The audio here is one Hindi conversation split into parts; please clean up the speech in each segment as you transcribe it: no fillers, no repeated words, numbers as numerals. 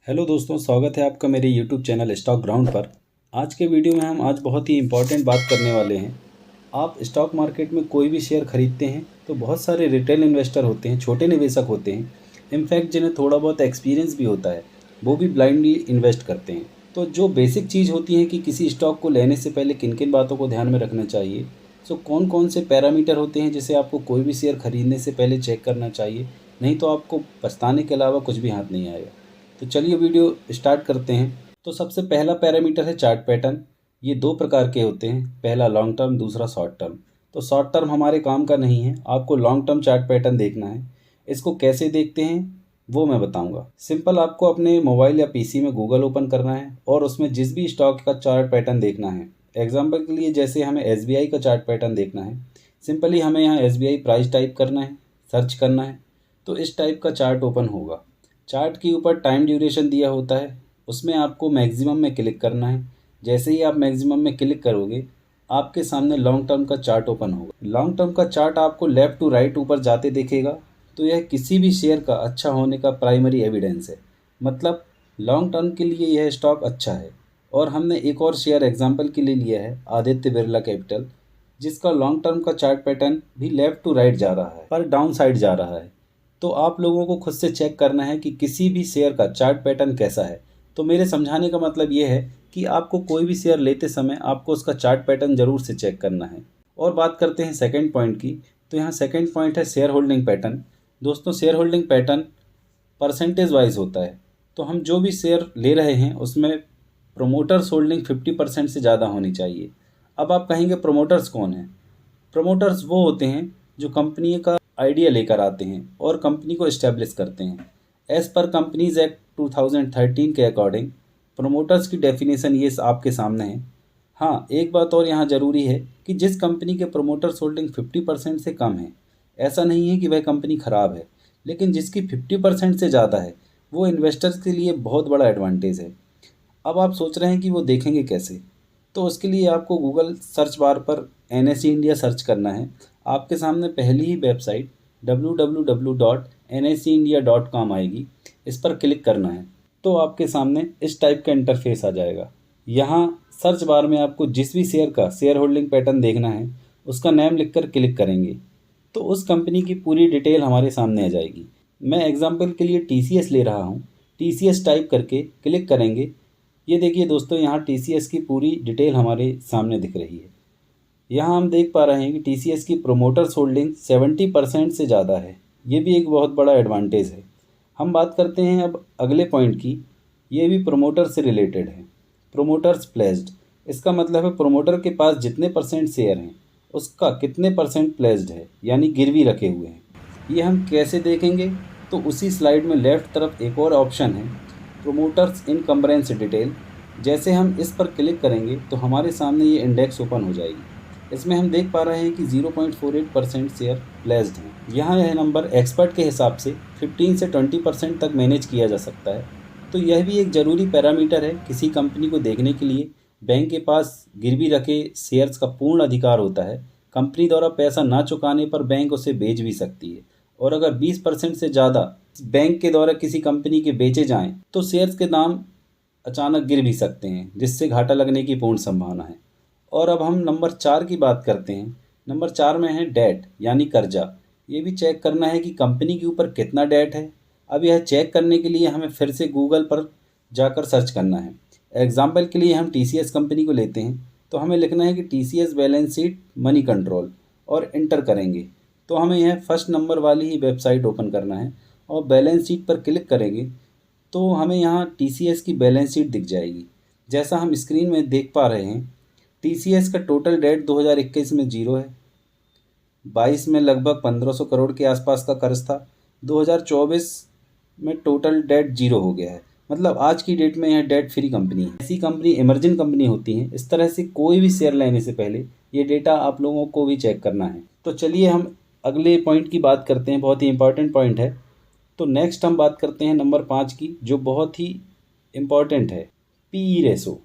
हेलो दोस्तों, स्वागत है आपका मेरे यूट्यूब चैनल स्टॉक ग्राउंड पर। आज के वीडियो में हम आज बहुत ही इम्पोर्टेंट बात करने वाले हैं। आप स्टॉक मार्केट में कोई भी शेयर खरीदते हैं तो बहुत सारे रिटेल इन्वेस्टर होते हैं, छोटे निवेशक होते हैं, इनफैक्ट जिन्हें थोड़ा बहुत एक्सपीरियंस भी होता है, वो भी ब्लाइंडली इन्वेस्ट करते हैं। तो जो बेसिक चीज़ होती है कि किसी स्टॉक को लेने से पहले किन किन बातों को ध्यान में रखना चाहिए, सो कौन कौन से पैरामीटर होते हैं जिसे आपको कोई भी शेयर खरीदने से पहले चेक करना चाहिए, नहीं तो आपको पछताने के अलावा कुछ भी हाथ नहीं आएगा। तो चलिए वीडियो स्टार्ट करते हैं। तो सबसे पहला पैरामीटर है चार्ट पैटर्न। ये दो प्रकार के होते हैं, पहला लॉन्ग टर्म, दूसरा शॉर्ट टर्म। तो शॉर्ट टर्म हमारे काम का नहीं है, आपको लॉन्ग टर्म चार्ट पैटर्न देखना है। इसको कैसे देखते हैं वो मैं बताऊंगा। सिंपल, आपको अपने मोबाइल या पीसी में गूगल ओपन करना है और उसमें जिस भी स्टॉक का चार्ट पैटर्न देखना है। एग्जाम्पल के लिए जैसे हमें एसबीआई का चार्ट पैटर्न देखना है, सिंपली हमें यहाँ एसबीआई प्राइस टाइप करना है, सर्च करना है, तो इस टाइप का चार्ट ओपन होगा। चार्ट के ऊपर टाइम ड्यूरेशन दिया होता है, उसमें आपको मैक्सिमम में क्लिक करना है। जैसे ही आप मैक्सिमम में क्लिक करोगे, आपके सामने लॉन्ग टर्म का चार्ट ओपन होगा। लॉन्ग टर्म का चार्ट आपको लेफ़्ट टू राइट ऊपर जाते दिखेगा, तो यह किसी भी शेयर का अच्छा होने का प्राइमरी एविडेंस है। मतलब लॉन्ग टर्म के लिए यह स्टॉक अच्छा है। और हमने एक और शेयर एग्जाम्पल के लिए लिया है, आदित्य बिरला कैपिटल, जिसका लॉन्ग टर्म का चार्ट पैटर्न भी लेफ़्ट टू राइट जा रहा है, पर डाउन साइड जा रहा है। तो आप लोगों को खुद से चेक करना है कि किसी भी शेयर का चार्ट पैटर्न कैसा है। तो मेरे समझाने का मतलब ये है कि आपको कोई भी शेयर लेते समय आपको उसका चार्ट पैटर्न ज़रूर से चेक करना है। और बात करते हैं सेकंड पॉइंट की। तो यहाँ सेकंड पॉइंट है शेयर होल्डिंग पैटर्न। दोस्तों, share holding pattern percentage wise होता है। तो हम जो भी शेयर ले रहे हैं उसमें प्रोमोटर्स होल्डिंग 50% से ज़्यादा होनी चाहिए। अब आप कहेंगे प्रोमोटर्स कौन है? प्रमोटर्स वो होते हैं जो कंपनी का आइडिया लेकर आते हैं और कंपनी को इस्टेब्लिश करते हैं। एज़ पर कंपनीज एक्ट 2013 के अकॉर्डिंग प्रमोटर्स की डेफिनेशन ये आपके सामने है। हाँ, एक बात और यहाँ ज़रूरी है कि जिस कंपनी के प्रमोटर्स होल्डिंग 50% से कम है, ऐसा नहीं है कि वह कंपनी ख़राब है, लेकिन जिसकी 50% से ज़्यादा है वो इन्वेस्टर्स के लिए बहुत बड़ा एडवांटेज है। अब आप सोच रहे हैं कि वो देखेंगे कैसे? तो उसके लिए आपको गूगल सर्च बार पर एनएसई इंडिया सर्च करना है। आपके सामने पहली ही वेबसाइट www.nseindia.com आएगी, इस पर क्लिक करना है। तो आपके सामने इस टाइप का इंटरफेस आ जाएगा। यहाँ सर्च बार में आपको जिस भी शेयर का शेयर होल्डिंग पैटर्न देखना है उसका नेम लिखकर क्लिक करेंगे तो उस कंपनी की पूरी डिटेल हमारे सामने आ जाएगी। मैं एग्जांपल के लिए टीसीएस ले रहा हूँ। टीसीएस टाइप करके क्लिक करेंगे। ये देखिए दोस्तों, यहाँ टीसीएस की पूरी डिटेल हमारे सामने दिख रही है। यहाँ हम देख पा रहे हैं कि टीसीएस की प्रोमोटर्स होल्डिंग 70% से ज़्यादा है। ये भी एक बहुत बड़ा एडवांटेज है। हम बात करते हैं अब अगले पॉइंट की। ये भी प्रोमोटर से रिलेटेड है। प्रोमोटर्स प्लेस्ड, इसका मतलब है प्रोमोटर के पास जितने परसेंट शेयर हैं उसका कितने परसेंट प्लेस्ड है, यानी गिरवी रखे हुए हैं। ये हम कैसे देखेंगे? तो उसी स्लाइड में लेफ़्ट तरफ एक और ऑप्शन है, प्रोमोटर्स इनकम्बरेंस डिटेल। जैसे हम इस पर क्लिक करेंगे तो हमारे सामने ये इंडेक्स ओपन हो जाएगी। इसमें हम देख पा रहे हैं कि 0.48% शेयर प्लेस्ड हैं। यहाँ यह नंबर एक्सपर्ट के हिसाब से 15 से 20% तक मैनेज किया जा सकता है। तो यह भी एक ज़रूरी पैरामीटर है किसी कंपनी को देखने के लिए। बैंक के पास गिरवी रखे शेयर्स का पूर्ण अधिकार होता है। कंपनी द्वारा पैसा ना चुकाने पर बैंक उसे बेच भी सकती है। और अगर 20% से ज़्यादा बैंक के द्वारा किसी कंपनी के बेचे जाएं तो शेयर्स के दाम अचानक गिर भी सकते हैं, जिससे घाटा लगने की पूर्ण संभावना है। और अब हम नंबर 4 की बात करते हैं। नंबर 4 में है डेट, यानी कर्जा। ये भी चेक करना है कि कंपनी के ऊपर कितना डेट है। अब यह चेक करने के लिए हमें फिर से गूगल पर जाकर सर्च करना है। एग्जाम्पल के लिए हम टीसीएस कंपनी को लेते हैं, तो हमें लिखना है कि TCS balance sheet money control और इंटर करेंगे। तो हमें यह फर्स्ट नंबर वाली ही वेबसाइट ओपन करना है और बैलेंस शीट पर क्लिक करेंगे तो हमें यहाँ टीसीएस की बैलेंस शीट दिख जाएगी। जैसा हम स्क्रीन में देख पा रहे हैं, टीसीएस का टोटल डेट 2021 में 0 है। 22 में लगभग 1500 करोड़ के आसपास का कर्ज था। 2024 में टोटल डेट 0 हो गया है। मतलब आज की डेट में यह डेट फ्री कंपनी है। ऐसी कंपनी इमर्जिंग कंपनी होती हैं। इस तरह से कोई भी शेयर लेने से पहले ये डेटा आप लोगों को भी चेक करना है। तो चलिए हम अगले पॉइंट की बात करते हैं, बहुत ही इंपॉर्टेंट पॉइंट है। तो नेक्स्ट हम बात करते हैं नंबर 5 की, जो बहुत ही इम्पॉर्टेंट है, पीई रेशो।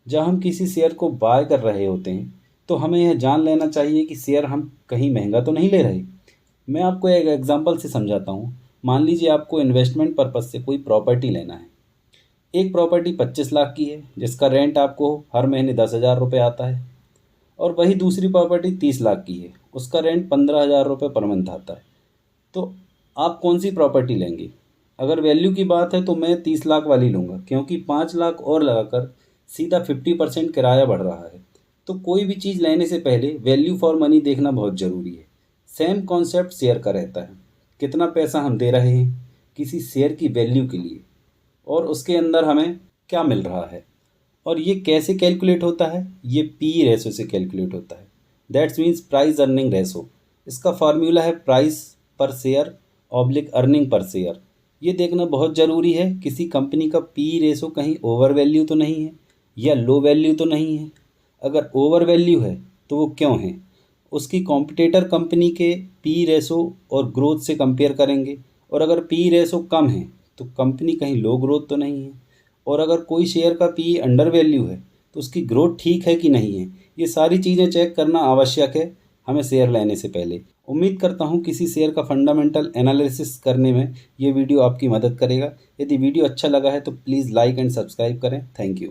जब हम किसी शेयर को बाय कर रहे होते हैं तो हमें यह जान लेना चाहिए कि शेयर हम कहीं महंगा तो नहीं ले रहे। मैं आपको एक एग्जांपल से समझाता हूँ। मान लीजिए आपको इन्वेस्टमेंट पर्पज़ से कोई प्रॉपर्टी लेना है। एक प्रॉपर्टी 25 लाख की है जिसका रेंट आपको हर महीने 10,000 रुपये आता है, और वही दूसरी प्रॉपर्टी 30 लाख की है, उसका रेंट 15,000 रुपये पर मंथ आता है। तो आप कौन सी प्रॉपर्टी लेंगे? अगर वैल्यू की बात है तो मैं 30 लाख वाली लूँगा, क्योंकि 5 लाख और लगाकर सीधा 50% किराया बढ़ रहा है। तो कोई भी चीज़ लेने से पहले वैल्यू फॉर मनी देखना बहुत ज़रूरी है। सेम कॉन्सेप्ट शेयर का रहता है। कितना पैसा हम दे रहे हैं किसी शेयर की वैल्यू के लिए, और उसके अंदर हमें क्या मिल रहा है, और ये कैसे कैलकुलेट होता है? ये पी रेशो से कैलकुलेट होता है। That's means price earning ratio. इसका फार्मूला है प्राइस पर share oblique earning per share. ये देखना बहुत ज़रूरी है किसी कंपनी का पी रेशो कहीं ओवर वैल्यू तो नहीं है या लो वैल्यू तो नहीं है। अगर ओवर वैल्यू है तो वो क्यों है? उसकी कॉम्पिटिटर कंपनी के पी रेशो और ग्रोथ से कंपेयर करेंगे, और अगर पी रेशो कम है तो कंपनी कहीं लो ग्रोथ तो नहीं है, और अगर कोई शेयर का पी अंडर वैल्यू है तो उसकी ग्रोथ ठीक है कि नहीं है। ये सारी चीज़ें चेक करना आवश्यक है हमें शेयर लेने से पहले। उम्मीद करता हूँ किसी शेयर का फंडामेंटल एनालिसिस करने में ये वीडियो आपकी मदद करेगा। यदि वीडियो अच्छा लगा है तो प्लीज़ लाइक एंड सब्सक्राइब करें। Thank you.